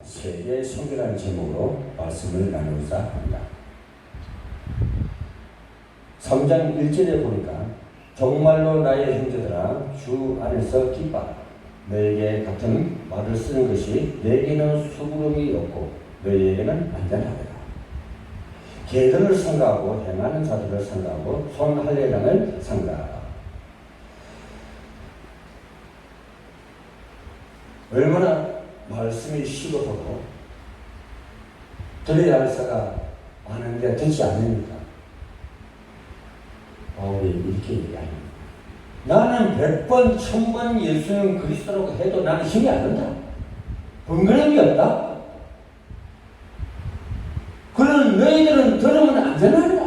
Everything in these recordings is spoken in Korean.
세계 성교라는 제목으로 말씀을 나누고자 합니다. 3장 1절에 보니까 정말로 나의 형제들아 주 안에서 기뻐 너에게 같은 말을 쓰는 것이 내게는 수고름이 없고 너희에게는 안전하리라. 개들을 상가하고 행하는 자들을 상가하고 손 할례당을 상가하라. 얼마나 말씀이 시급하고 들어야 할 사가 많은데 듣지 않으니까 바울이 이렇게 얘기합니다. 나는 100번 1000번 예수는 그리스도라고 해도 나는 힘이 안 든다. 번거로움이 없다. 그런 너희들은 들으면 안전하리라.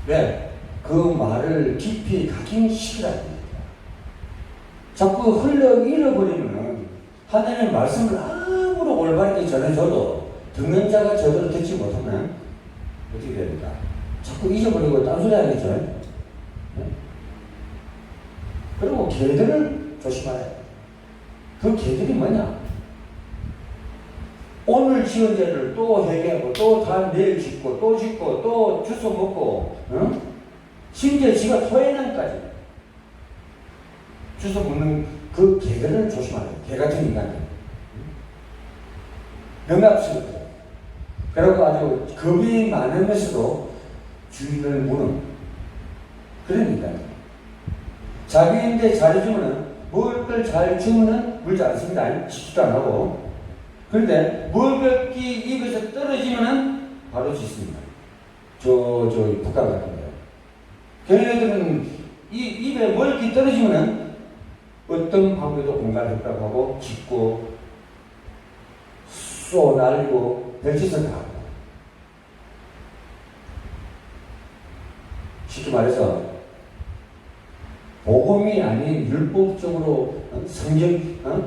왜? 그 말을 깊이 각인시키라는 자꾸 흘러 잃어버리면 하나님의 말씀을 아무리 올바르게 전해줘도 듣는 자가 제대로 듣지 못하면 어떻게 됩니까? 자꾸 잊어버리고 딴소리 하겠죠. 네? 그리고 개들을 조심하라. 그 개들이 뭐냐? 오늘 지은 죄를 또 회개하고 또 다 내일 짓고 또 짓고 또 주워 먹고 심지어 지가 토해낸까지 주워 먹는 그 개들을 조심하라. 개 같은 인간들. 명합스럽다. 그리고 아주 겁이 많으면서도 주인을 무는 그런 인간들. 자기인데 잘해주면은 먹을 걸 잘 주면은 물지 않습니다. 짓지도 안 하고. 그런데 먹을 게 입에서 떨어지면은 바로 짓습니다. 북한 같은 데요. 걔네들은 입에 먹을 게 떨어지면은 어떤 방법에도 공갈했다고 하고 짓고 쏘 날리고 별짓을 다 하고 쉽게 말해서 복음이 아닌 율법적으로 성경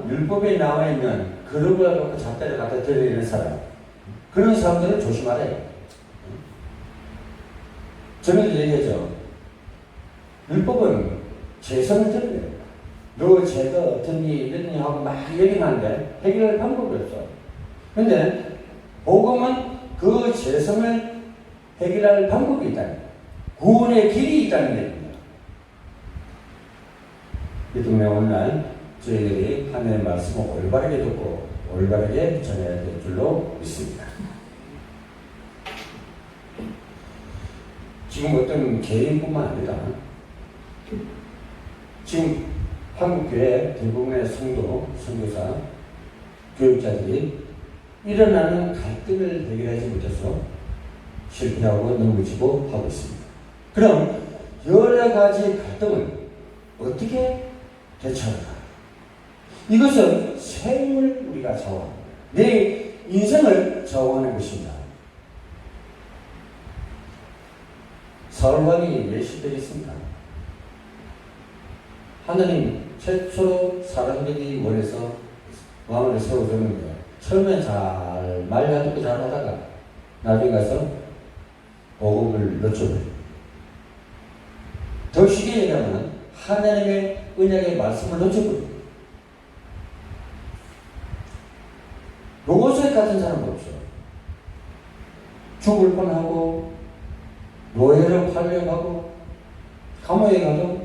율법에 나와 있는 그런 걸 갖고 잣대를 갖다 드리는 사람 그런 사람들은 조심하래. 저는 얘기하죠. 율법은 재성을 드려요. 너 죄가 어떤 일 이런 일 하고 막 얘기하는데 해결할 방법이 없어. 근데 복음은 그 죄성을 해결할 방법이 있다는 거예요. 구원의 길이 있다는 얘기입니다. 이 때문에 오늘 저희들이 하나님의 말씀을 올바르게 듣고 올바르게 전해야 될 줄로 믿습니다. 지금 어떤 개인뿐만 아니라 지금 한국교회 대부분의 성도, 선교사, 교육자들이 일어나는 갈등을 해결하지 못해서 실패하고 넘어지고 하고 있습니다. 그럼 여러 가지 갈등을 어떻게 대처할까? 이것은 생을 우리가 좌우합니다. 내 인생을 좌우하는 것입니다. 사울왕이 몇 시대에 있습니까? 하나님 최초로 사람들이 원해서 왕을 세워줬는데 처음에 잘 말려듣고 잘 하다가 나중에 가서 복음을 늦춰버려요. 더 쉽게 얘기하면 하나님의 언약의 말씀을 늦춰버려요. 로봇에 같은 사람은 없어요. 죽을 뻔하고 노예를 팔려가고 감옥에 가도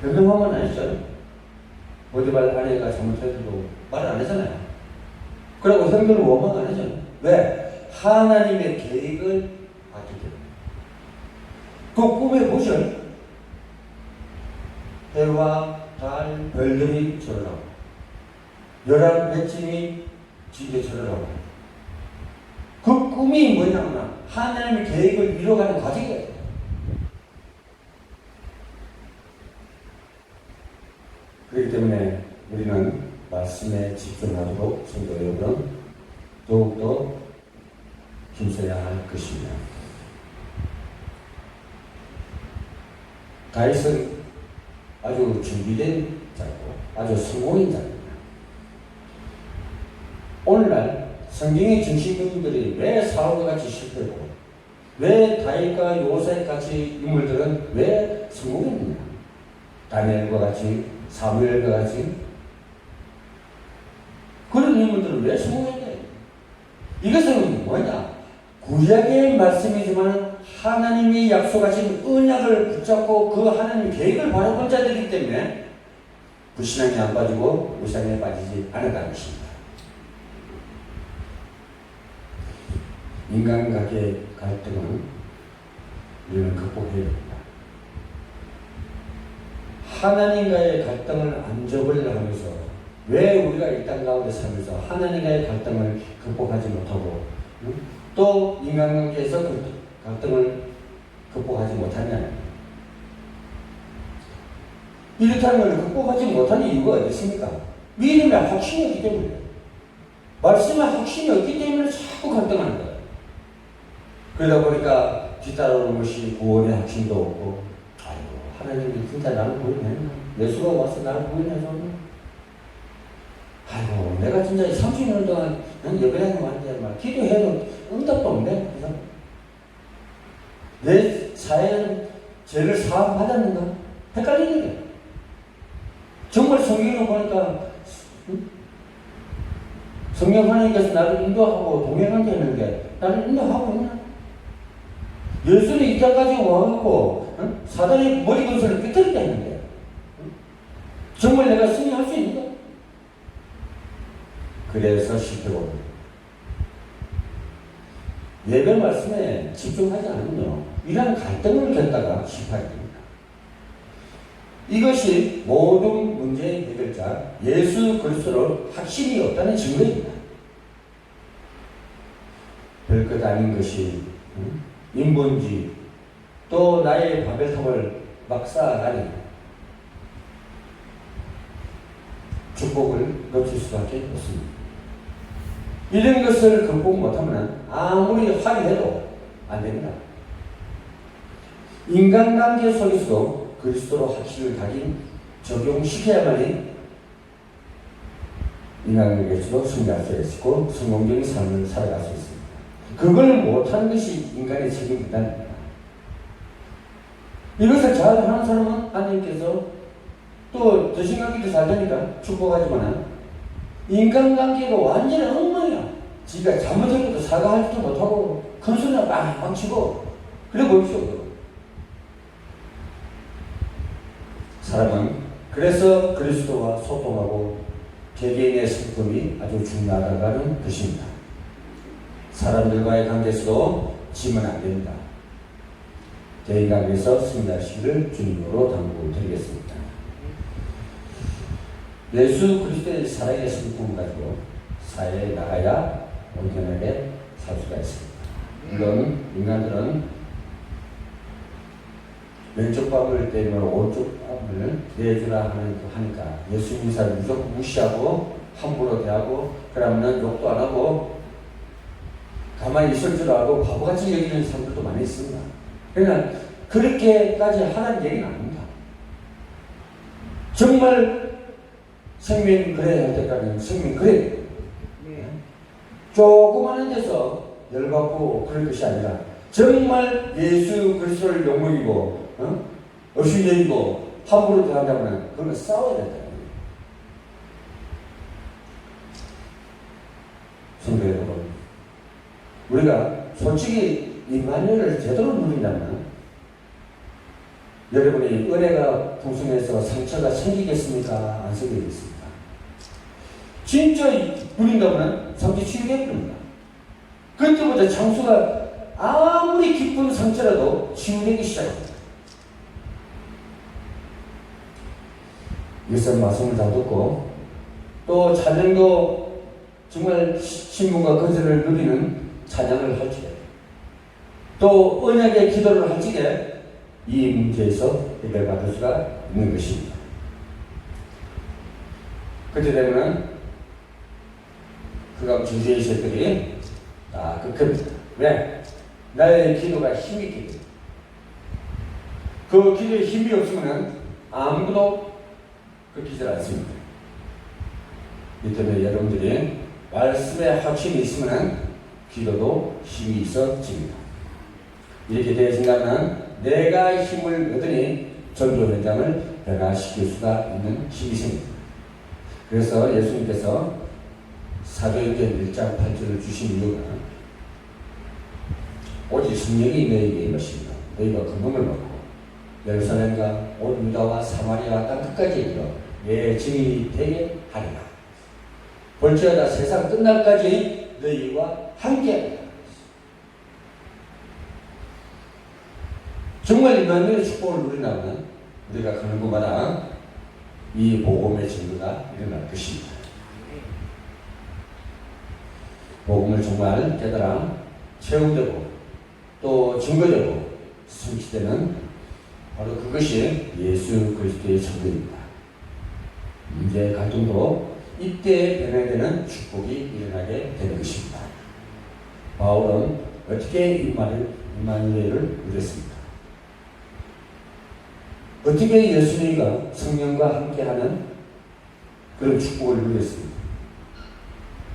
변명하면 안 했어요. 보디발 아내가 잘못해도 말 안 하잖아요. 그리고 형들은 원망 안 하잖아요. 왜? 하나님의 계획을 받기 때문에. 그 꿈에 보셔. 해와 달, 별들이 절하고 11배쯤이 지게 절하고 그 꿈이 뭐냐면 하나님의 계획을 이뤄가는 과정이에요. 그렇기 때문에 우리는 말씀에 집중하도록 성도 여러분 더욱더 힘써야 할 것입니다. 다윗은 아주 준비된 자고 아주 성공인 자입니다. 오늘날 성경의 중심인물들이 왜 사울과 같이 실패하고 왜 다윗과 요셉 같이 인물들은 왜 성공했느냐? 다니엘과 같이 사무엘과 같이 그런 인물들은 왜 성공해야 돼? 이것은 뭐냐? 구약의 말씀이지만 하나님이 약속하신 언약을 붙잡고 그 하나님 계획을 바라본 자들이기 때문에 불신앙에 안 빠지고 무신앙에 빠지지 않았다는 것입니다. 인간관계 갈등은 우리는 극복해야 됩니다. 하나님과의 갈등을 안 저버리려면서 왜 우리가 이 땅 가운데 살면서 하나님과의 갈등을 극복하지 못하고 또 인간관계에서 그 갈등을 극복하지 못하냐? 이렇다는 걸 극복하지 못하는 이유가 어디 있습니까? 믿음에 확신이 없기 때문에, 말씀에 확신이 없기 때문에 자꾸 갈등하는 거예요. 그러다 보니까 뒤따라오는 것이 구원의 확신도 없고, 아이고 하나님이 진짜 나를 구원했나? 예수가 와서 나를 구원해서, 아이고 내가 진짜 30년 동안 예배하는데 막 기도해도 응답도 없네. 그래서 내 사회는 죄를 사함 받았는가? 헷갈리는 거예요. 정말 성경을 보니까 성령 하나님께서 나를 인도하고 동행하게 했는데 나를 인도하고 있나? 예수는 이 땅까지 와갖고 사단의 머리 근성을 깨뜨리게 했는데 정말 내가 승리할 수 있는가? 그래서 실패고 예배 말씀에 집중하지 않으면요 이런 갈등을 겪다가 실패하게 됩니다. 이것이 모든 문제의 해결자 예수 그리스도로 확신이 없다는 증거입니다. 별것 아닌 것이 인본주의 또 나의 바벨탑을 막 쌓아가니 축복을 놓칠 수밖에 없습니다. 이런 것을 극복 못하면 아무리 화해해도 안 됩니다. 인간관계 속에서도 그리스도로 확신을 가진 적용시켜야만이 인간관계에서도 승리할 수 있고 성공적인 삶을 살아갈 수 있습니다. 그걸 못하는 것이 인간의 책임이다. 이것을 잘 하는 사람은 하나님께서 또 더 생각이 더 잘 되니까 축복하지만 인간관계가 완전히 엉망이야. 지가 잘못한 것도 사과하지도 못하고 큰 소리나 빵빵 치고 그래 보십시오. 사람은 그래서 그리스도와 소통하고 개개인의 성품이 아주 중요하다는 것입니다. 사람들과의 관계에서도 지면 안 됩니다. 대인관계에서 승리하시기를 주님으로 당부드리겠습니다. 예수 그리스도의 사랑의 성품을 가지고 사회에 나가야 온전하게 살 수가 있습니다. 물론 인간들은 왼쪽 밥을 때리면 오른쪽 밥을 내주라 하니까 예수 인사를 무조건 무시하고 함부로 대하고 그러면 욕도 안 하고 가만히 있을 줄 알고 바보같이 여기는 사람들도 많이 있습니다. 그러니까 그렇게까지 하라는 얘기는 아닙니다. 정말 생명 그래야 할 때까지는 생명 그래야 돼요. 조그마한 데서 열받고 그럴 것이 아니라 정말 예수 그리스도를 욕먹이고 어신여기고 함부로 대한다면 그건 싸워야 된다. 성도 여러분, 우리가 솔직히 임마누엘을 제대로 누린다면 여러분이 은혜가 풍성해서 상처가 생기겠습니까? 안 생기겠습니까? 진짜 누린다면 상처 치유해 버립니다. 그때부터 장수가 아무리 기쁜 상처라도 치유되기 시작합니다. 이것은 말씀을 다 듣고 또 찬양도 정말 신분과 건설을 누리는 찬양을 할지에 또 언약의 기도를 할지에 이 문제에서 해결받을 수가 있는 것입니다. 그때 되면 그가 주제의 것들이 다 극합니다. 왜? 나의 기도가 힘이 있기 때문에. 그 기도에 힘이 없으면 아무도 그 기도를 안 씁니다. 이 때문에 여러분들이 말씀에 확신이 있으면 기도도 힘이 있어집니다. 이렇게 되어진다면 내가 힘을 얻으니 전도 현장을 변화시킬 수가 있는 힘이 생깁니다. 그래서 예수님께서 사도행전 1장 8절을 주신 이유가 오직 성령이 너희에게 임하시리라. 너희가 금붕을 받고 예루살렘과 온 유다와 사마리아 땅 끝까지 이르러 내 증인이 되게 하리라. 볼지어다 세상 끝날까지 너희와 함께하리라. 정말 임마누엘의 축복을 누리나면 우리가 가는 곳마다 이 복음의 증거가 일어날 것입니다. 복음을 정말 깨달아 체험되고 또 증거되고 성취되는 바로 그것이 예수 그리스도의 증거입니다. 문제의 갈등도 이때 변화되는 축복이 일어나게 되는 것입니다. 바울은 어떻게 임마누엘을 누렸습니까? 어떻게 예수님과 성령과 함께하는 그런 축복을 누렸습니까?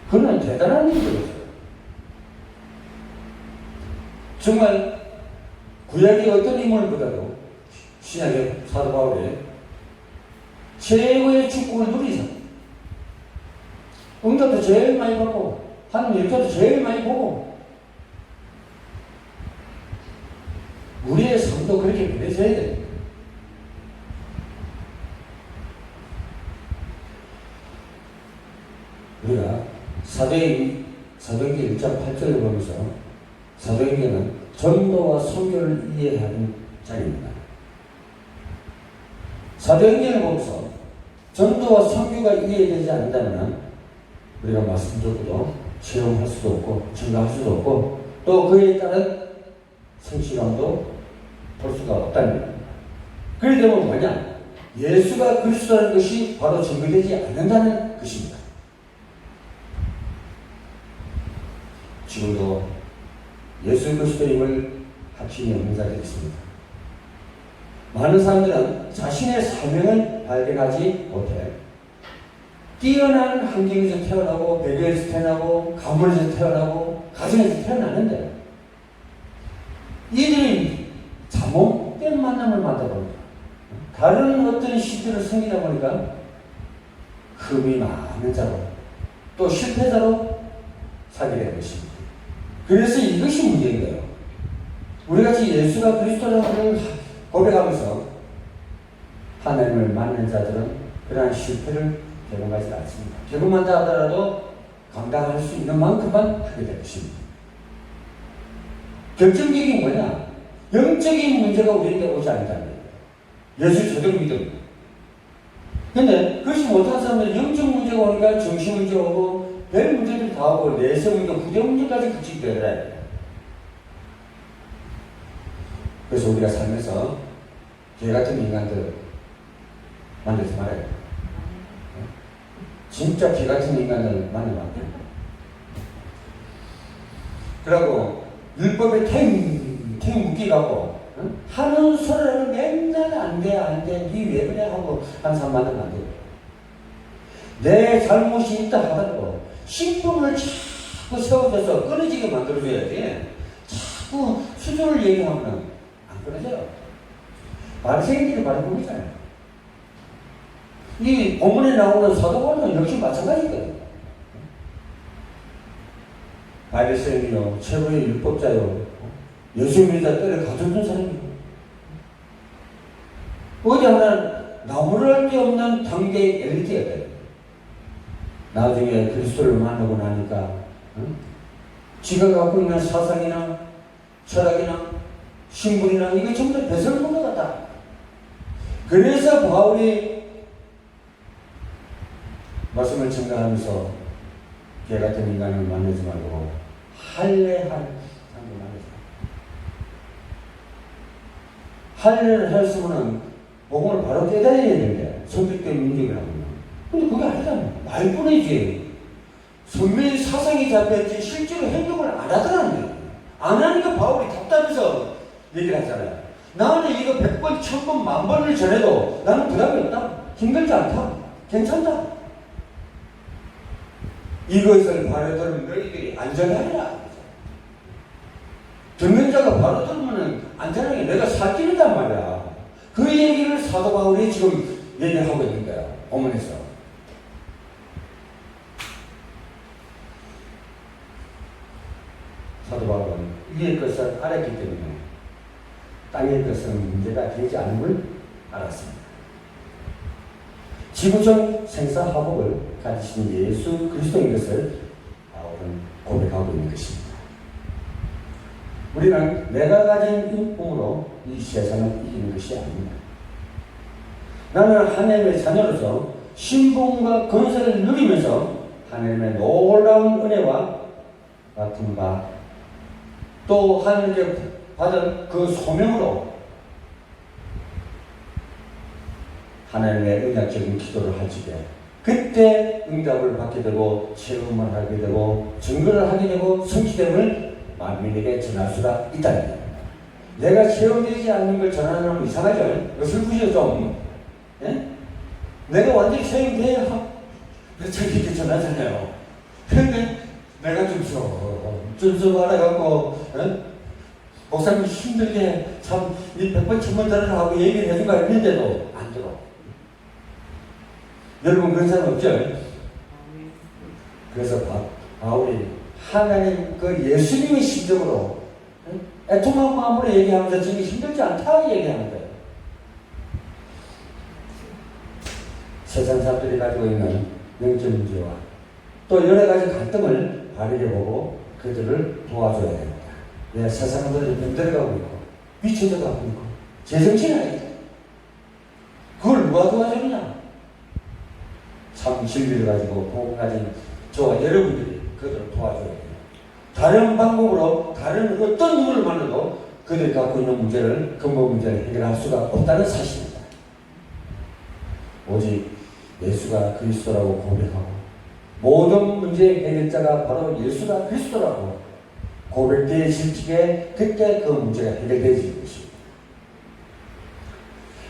그는 대단한 일이었어요. 정말 구약의 어떤 인물보다도 신약의 사도 바울의 최고의 축복을 누리죠. 응답도 제일 많이 받고 하나님 일터도 제일 많이 보고 우리의 삶도 그렇게 변해져야 돼요. 우리가 사도행전 1장 8절을 보면서 사도행전은 전도와 선교를 이해하는 장입니다. 사도행전을 보면서 전도와 선교가 이해되지 않는다면 우리가 말씀 듣고도 체험할 수도 없고 증가할 수도 없고 또 그에 따른 성취감도 볼 수가 없다는 겁니다. 그렇기 때문에 뭐냐? 예수가 그리스도라는 것이 바로 증거되지 않는다는 것입니다. 지금도 예수 그리스도임을 확신이 없는 자들이 있습니다. 많은 사람들은 자신의 사명을 발견하지 못해 뛰어난 환경에서 태어나고 배경에서 태어나고 가문에서 태어나고 가정에서 태어나는데 이들이 잘못된 만남을 만나보니까 다른 어떤 시대를 생기다 보니까 흠이 많은 자로 또 실패자로 살게 된 것입니다. 그래서 이것이 문제인 거예요. 우리같이 예수가 그리스도라는 고백하면서 하나님을 만난 자들은 그러한 실패를 경험하지 않습니다. 경험한다 하더라도 감당할 수 있는 만큼만 하게 될 것입니다. 결정적인 뭐냐? 영적인 문제가 우리에게 오지 않는다는 거예요. 예수 제대로 믿음. 근데 그것이 못한 사람들은 영적 문제가 오니까 정신 문제 오고 별 문제들이 다 오고 내세 문제, 구대 문제까지 같이 되더라. 그래서 우리가 살면서 개 같은 인간들 만들지 말아요. 진짜 개 같은 인간들 만나면 안 돼요. 그러고 율법에 탱 묶이갖고 하는 소리를 맨날 안 돼, 니 왜 그래 하고 한 사람 만나면 안 돼요. 내 잘못이 있다 하더라도 신분을 자꾸 세워줘서 끊어지게 만들어줘야지. 자꾸 수준을 얘기하면 안 끊어져요. 바리새인들이 바로 그거잖아요. 이 본문에 나오는 사도 바울은 역시 마찬가지거든요. 바리새인이요, 최고의 율법자요, 예수님이다 때려 가두는 사람이고 어디 하나 나무랄 데 없는 당대의 엘리트였대요. 나중에 그리스도를 만나고 나니까 지가 갖고 있는 사상이나 철학이나 신분이나 이게 전부 다 배설물 것 같다. 그래서 바울이 말씀을 증가하면서 개 같은 인간을 만나지 말고 할례할 사람을 만나지 말고 할례를 했으면 복음을 바로 깨달아야 되는데 성격적인 문제를 하거든요. 근데 그게 아니잖아요. 말뿐이지. 선배의 사상이 잡혔지 실제로 행동을 안 하더라는 거예요. 안 하니까 바울이 답답해서 얘기를 하잖아요. 나는 이거 100번, 1000번, 10,000번을 전해도 나는 부담이 없다. 힘들지 않다. 괜찮다. 이것을 바로 들으면 너희들이 안전하리라. 듣는 자가 바로 들으면 안전하게 내가 살찌는단 말이야. 그 얘기를 사도 바울이 지금 얘기하고 있는 거야. 어머니서. 사도 바울은 위의 것을 알았기 때문에 땅의 것은 문제가 되지 않은 걸 알았습니다. 지구촌 생사화복을 가지신 예수 그리스도인 것을 바울은 고백하고 있는 것입니다. 우리는 내가 가진 힘으로 이 세상을 이기는 것이 아닙니다. 나는 하나님의 자녀로서 신분과 건설을 누리면서 하나님의 놀라운 은혜와 같은 바, 또 하나님께 받은 그 소명으로 하나님의 응답적인 기도를 할 적에 그때 응답을 받게 되고 체험을 하게 되고 증거를 하게 되고 성취됨을 만민에게 전할 수가 있다는 겁니다. 내가 체험되지 않는 걸 전하는 건 이상하죠? 슬프죠 좀. 예? 내가 완전히 체험돼야 이렇게 전하잖아요. 그런데 내가 좀 알아갖고 목사님 힘들게 참 이 100번 1000번 전하라고 얘기를 해준 거 있는데도 안 들어. 여러분 그런 사람 없죠? 그래서 바울이 하나님 그 예수님의 심정으로 애통한 마음으로 얘기하면서 지금 힘들지 않다고 얘기하는 거예요. 세상 사람들이 가지고 있는 영적 문제와 또 여러 가지 갈등을 바르게 보고 그들을 도와줘야 됩니다. 왜 세상들이 병들어가고 있고 미쳐져 가고 있고 제정신이 그걸 누가 도와주느냐? 참 진리를 가지고 복음 가진 저와 여러분들이 그들을 도와줘야 돼요. 다른 방법으로 다른 어떤 누구를 만나도 그들이 갖고 있는 문제를 근본 문제를 해결할 수가 없다는 사실입니다. 오직 예수가 그리스도라고 고백하고 모든 문제의 해결자가 바로 예수가 그리스도라고 고백되어질 적에 그때 그 문제가 해결되어질 것입니다.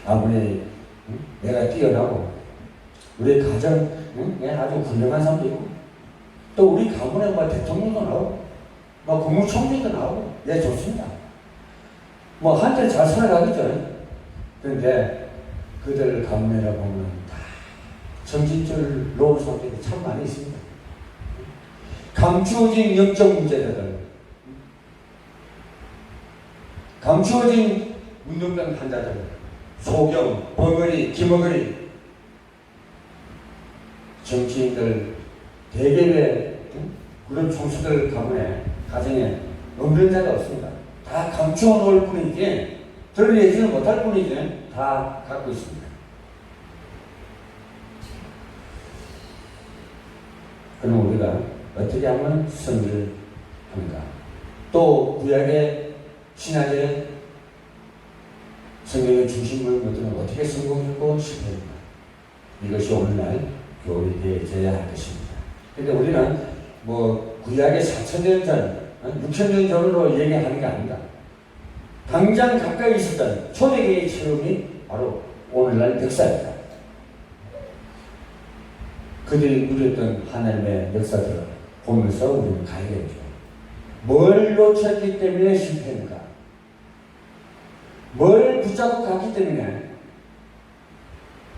아무리 내가 뛰어나고 우리 가정 아주 훌륭한 사람도 있고 또 우리 가문에 뭐 대통령도 나오고 뭐 국무총리도 나오고 좋습니다. 뭐 한때 잘 살아가겠죠. 그런데 그들 가문에 보면 다 정신줄 놓은 사람들이 참 많이 있습니다. 감추어진 영적 문제들, 감추어진 운동병 환자들, 소경, 버거리, 기머거리, 정치인들, 대개의 그런 총수들 가문에, 가정에 없는 자가 없습니다. 다 감추어 놓을 뿐이지, 드러내지는 못할 뿐이지, 다 갖고 있습니다. 그럼 우리가 어떻게 하면 승리를 합니까? 또 구약의 신학의 성경의 중심을 모두는 어떻게 성공했고 실패했나? 이것이 오늘날 교훈이 되어야 할 것입니다. 그런데 우리는 뭐 구약의 4000년 전, 6000년 전으로 얘기하는 게 아닙니다. 당장 가까이 있었던 초대교회의 체험이 바로 오늘날 역사입니다. 그들이 누렸던 하나님의 역사들을 보면서 우리는 가야겠죠. 뭘 놓쳤기 때문에 실패했는가? 뭘 붙잡고 갔기 때문에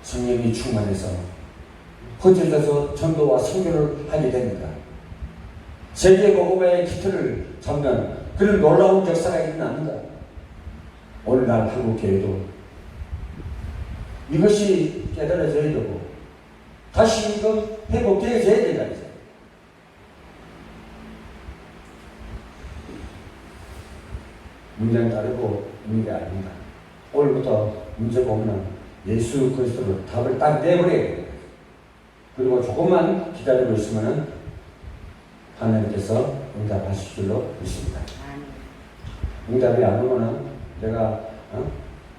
성령이 충만해서 퍼져져서 전도와 선교를 하게 됩니다. 세계 복음의 기틀을 잡는 그런 놀라운 역사가 일어납니다. 오늘날 한국교회도 이것이 깨달아져야 되고 다시 이거 회복되어져야 된다. 문제는 다르고 문제가 아닙니다. 오늘부터 문제 보면 예수 그리스도로 답을 딱 내버려야 됩니다. 그리고 조금만 기다리고 있으면 하나님께서 응답하실 줄로 믿습니다. 응답이 안 오면 내가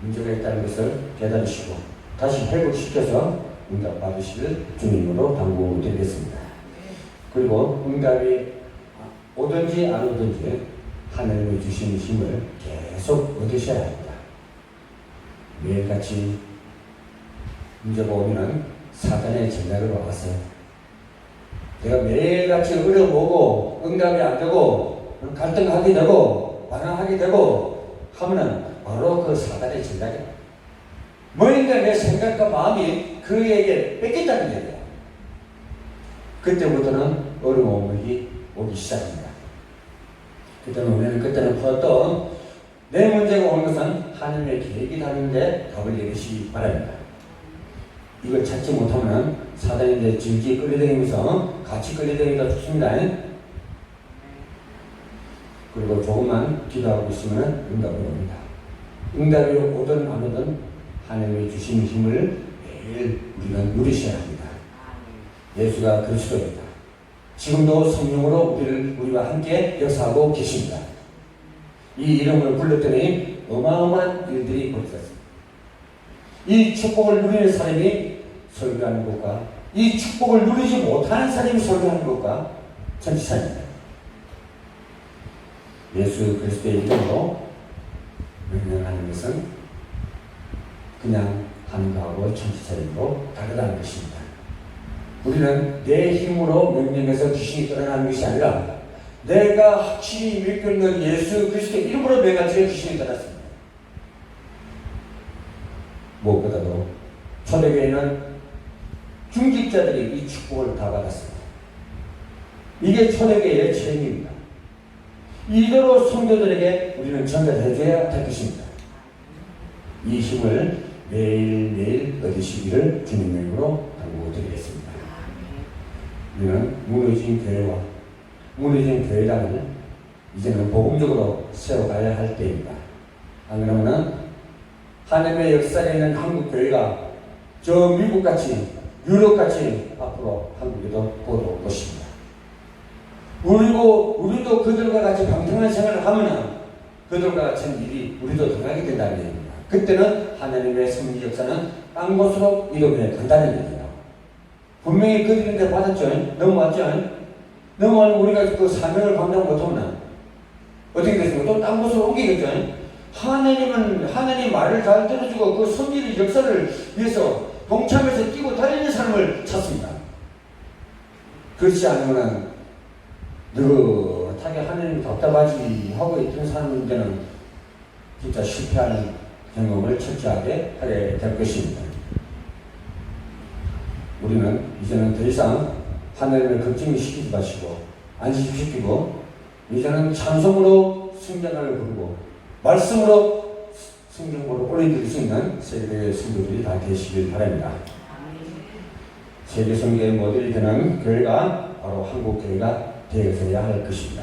문제가 있다는 것을 깨달으시고 다시 회복시켜서 응답 받으시길 주님으로 당부드리겠습니다. 그리고 응답이 오든지 안 오든지 하나님의 주신 힘을 계속 얻으셔야 합니다. 매일같이 문제가 오면 사단의 전략으로 와서 내가 매일같이 어려보고 응답이 안 되고 갈등하게 되고 반항하게 되고 하면은 바로 그 사단의 전략이야. 뭐인가 내 생각과 마음이 그에게 뺏겼다는 얘기야. 그때부터는 어려움이 오기 시작합니다. 그때는 풀었던 내 문제가 오는 것은 하나님의 계획이 다른데 답을 내리시기 바랍니다. 이걸 찾지 못하면 사단이 이제 질질 끌려다니면서 같이 끌려다니다 죽습니다. 그리고 조금만 기도하고 있으면 응답이 옵니다. 응답이 오든 안 오든 하나님이 주신 힘을 매일 우리는 누리셔야 합니다. 예수가 그리스도입니다. 지금도 성령으로 우리와 함께 역사하고 계십니다. 이 이름을 불렀더니 어마어마한 일들이 벌어졌습니다. 이 축복을 누리는 사람이 설교하는 것과 이 축복을 누리지 못하는 사람이 설교하는 것과 천지차입니다. 예수 그리스도의 이름으로 명령하는 것은 그냥 하는 거하고 천지차이로 다르다는 것입니다. 우리는 내 힘으로 명령해서 귀신이 떠나가는 것이 아니라 내가 확실히 믿고 있는 예수 그리스도의 이름으로 명하여 귀신이 떠났습니다. 무엇보다도 초대교회는 중직자들이 이 축복을 다 받았습니다. 이게 초대교회의 책임입니다. 이대로 성도들에게 우리는 전달해줘야 될 것입니다. 이 힘을 매일매일 얻으시기를 주님의 이름으로 당부드리겠습니다. 우리는 무너진 교회와 무너진 교회당을 이제는 복음적으로 세워가야 할 때입니다. 안 그러면 하나님의 역사에 있는 한국 교회가 저 미국같이 유럽같이 앞으로 한국에도 곧 올 것입니다. 우리도 그들과 같이 방탕한 생활을 하면 그들과 같은 일이 우리도 당하게 된다는 얘기입니다. 그때는 하나님의 승리 역사는 딴 곳으로 이동해 간다는 얘기입니다. 분명히 그들인데 받았죠. 넘어왔죠. 넘어가면 우리가 그 사명을 감당 못하면 어떻게 됐습니까? 또 딴 곳으로 옮기겠죠. 하나님 말을 잘 들어주고 그 선지의 역사를 위해서 동참해서 뛰고 달리는 사람을 찾습니다. 그렇지 않으면 느긋하게 하나님 답답하지 하고 있던 사람들은 진짜 실패하는 경험을 철저하게 하게 될 것입니다. 우리는 이제는 더 이상 하나님을 걱정시키지 마시고 안심시키고 이제는 찬송으로 성전을 부르고 말씀으로 성경으로 올려드릴 수 있는 세계의 성도들이 다 되시길 바랍니다. 세계 성교의 모델이 되는 교회가 바로 한국교회가 되어서야 할 것입니다.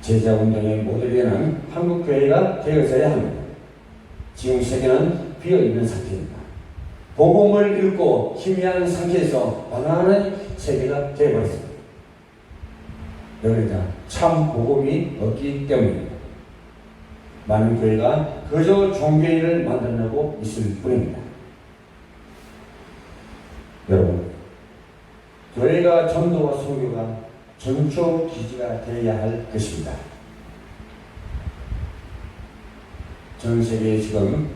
제자운동의 모델이 되는 한국교회가 되어서야 합니다. 지금 세계는 비어있는 상태입니다. 복음을 읽고 희미한 상태에서 방황하는 세계가 되어버렸습니다. 그러니까 참 복음이 없기 때문입니다. 많은 교회가 그저 종교인을 만들려고 있을 뿐입니다. 여러분, 교회가 전도와 선교가 전초 기지가 되어야 할 것입니다. 전 세계에 지금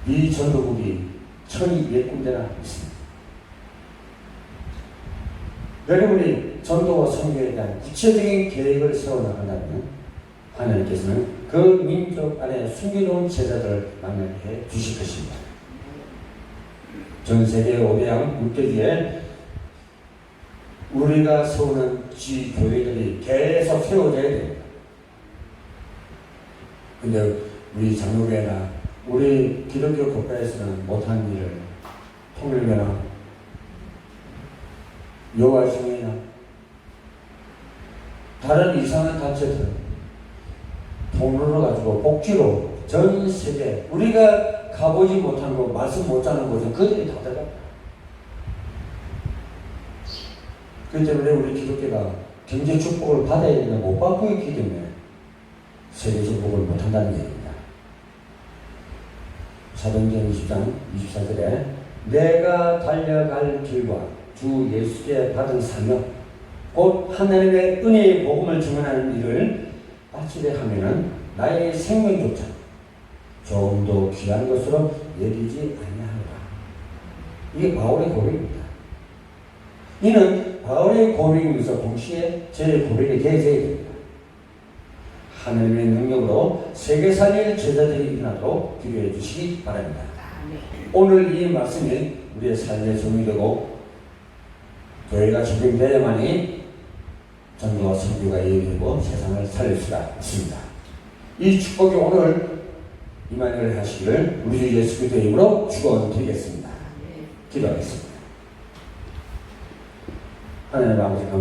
이 전도국이 1200군데나 있습니다. 여러분이 전도와 선교에 대한 구체적인 계획을 세워나간다면 하나님께서는 그 민족 안에 숨겨놓은 제자들을 만나게 주실 것입니다. 전 세계 5대양 국제주에 우리가 세우는 지교회들이 계속 세워져야 됩니다. 근데 우리 장로교회나 우리 기독교 국가에서는 못한 일을 통일교나 여호와중이나 다른 이상한 단체들 돈으로 가지고 복지로 전 세계 우리가 가보지 못한 곳 말씀 못 자는 곳은 그들이 다 들어갑니다. 그렇기 때문에 우리 기독교가 경제 축복을 받아야 되는데 못 받고 있기 때문에 세계 축복을 못 한다는 얘기입니다. 사도행전 20장 24절에 내가 달려갈 길과 주 예수께 받은 사명 곧 하나님의 은혜의 복음을 증언하는 일을 마치되 하면은 나의 생명조차 좀 더 귀한 것으로 여기지 아니하노라. 이게 바울의 고백입니다. 이는 바울의 고백이면서 동시에 제 고백이 되어야 됩니다. 하나님의 능력으로 세계 살릴 제자들이 일어나도록 기도해 주시기 바랍니다. 오늘 이 말씀이 우리의 삶의 정이 되고 교회가 적용되어야만이 전도와 선교가 이루어지고 세상을 살릴 수가 있습니다. 이 축복이 오늘 임하늘 하시기를 우리 주 예수 그리스도의 이름으로 축원드리겠습니다. 기도하겠습니다. 하나님 아버지 감사합니다.